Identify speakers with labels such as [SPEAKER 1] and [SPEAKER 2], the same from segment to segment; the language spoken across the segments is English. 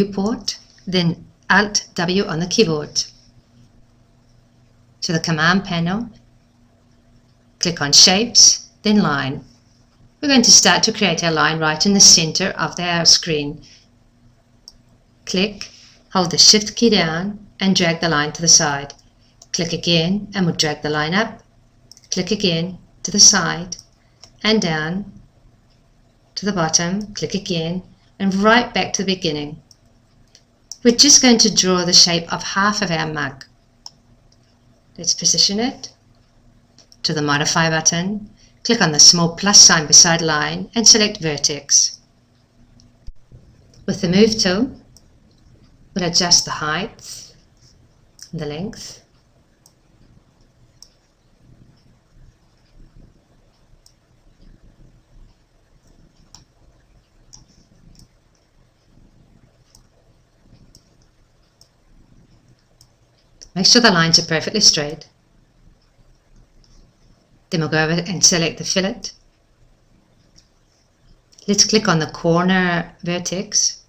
[SPEAKER 1] Viewport, then Alt-W on the keyboard. To the command panel, click on Shapes, then Line. We're going to start to create a line right in the center of our screen. Click, hold the Shift key down and drag the line to the side. Click again and we'll drag the line up. Click again to the side and down to the bottom. Click again and right back to the beginning. We're just going to draw the shape of half of our mug. Let's position it to the Modify button. Click on the small plus sign beside line and select Vertex. With the Move tool, we'll adjust the height and the length. Make sure the lines are perfectly straight. Then we'll go over and select the fillet. Let's click on the corner vertex.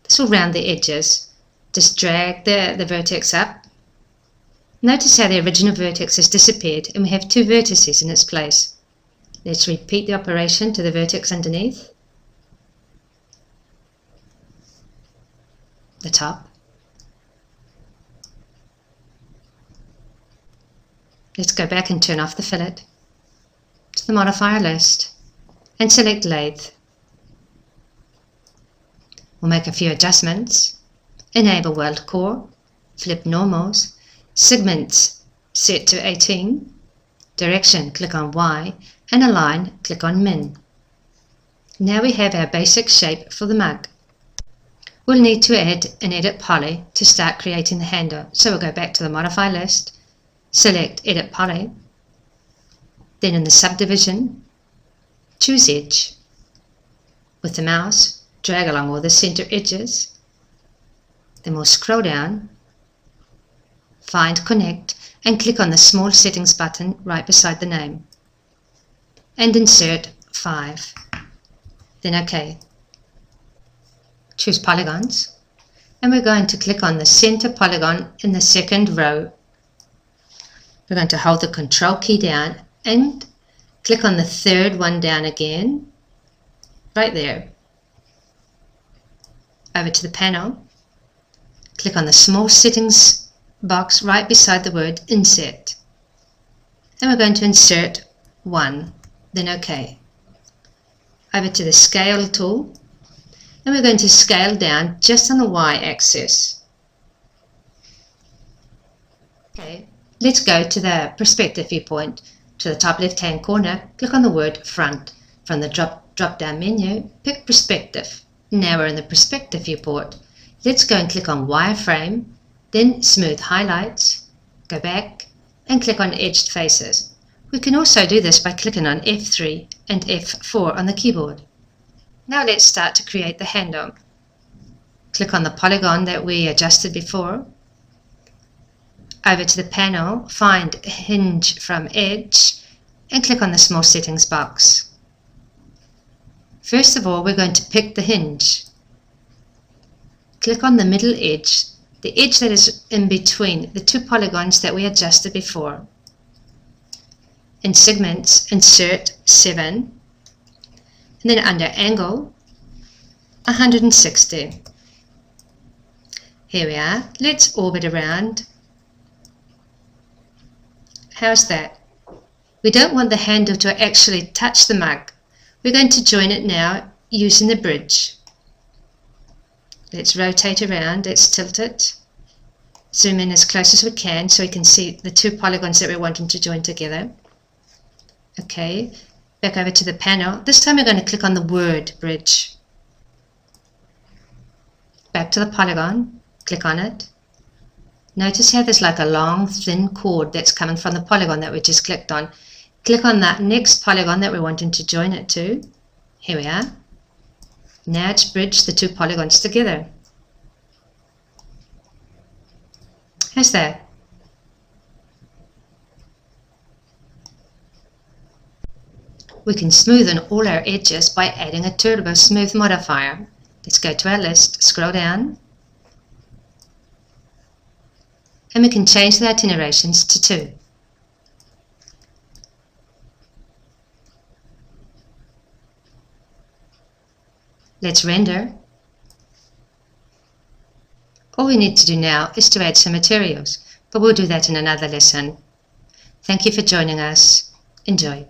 [SPEAKER 1] This will round the edges. Just drag the vertex up. Notice how the original vertex has disappeared and we have two vertices in its place. Let's repeat the operation to the vertex underneath. The top. Let's go back and turn off the fillet. To the modifier list and select Lathe. We'll make a few adjustments. Enable World Core, flip normals, segments set to 18, direction click on Y, and align click on Min. Now we have our basic shape for the mug. We'll need to add an edit poly to start creating the handle, so we'll go back to the modifier list, select Edit Poly, then in the subdivision, choose Edge. With the mouse, drag along all the center edges. Then we'll scroll down, find Connect, and click on the small settings button right beside the name. And insert 5. Then OK. Choose Polygons, and we're going to click on the center polygon in the second row. We're going to hold the Control key down and click on the third one down again, right there. Over to the panel, click on the small settings box right beside the word Insert. And we're going to insert 1, then OK. Over to the Scale tool, and we're going to scale down just on the Y-axis. Okay. Let's go to the perspective viewpoint. To the top left hand corner, click on the word Front. From the drop down menu, pick Perspective. Now we're in the perspective viewport. Let's go and click on Wireframe, then Smooth Highlights, go back and click on Edged Faces. We can also do this by clicking on F3 and F4 on the keyboard. Now let's start to create the handle. Click on the polygon that we adjusted before. Over to the panel, find Hinge from Edge and click on the small settings box. First of all, we're going to pick the hinge. Click on the middle edge, the edge that is in between the two polygons that we adjusted before. In segments, insert 7, and then under angle, 160. Here we are. Let's orbit around. How's that? We don't want the handle to actually touch the mug. We're going to join it now using the bridge. Let's rotate around, let's tilt it. Zoom in as close as we can so we can see the two polygons that we're wanting to join together. Okay, back over to the panel. This time we're going to click on the word bridge. Back to the polygon, click on it. Notice how there's like a long thin cord that's coming from the polygon that we just clicked on. Click on that next polygon that we're wanting to join it to. Here we are. Now it's bridged the two polygons together. How's that? We can smoothen all our edges by adding a turbo smooth modifier. Let's go to our list, scroll down, and we can change the itinerations to 2. Let's render. All we need to do now is to add some materials, but we'll do that in another lesson. Thank you for joining us. Enjoy.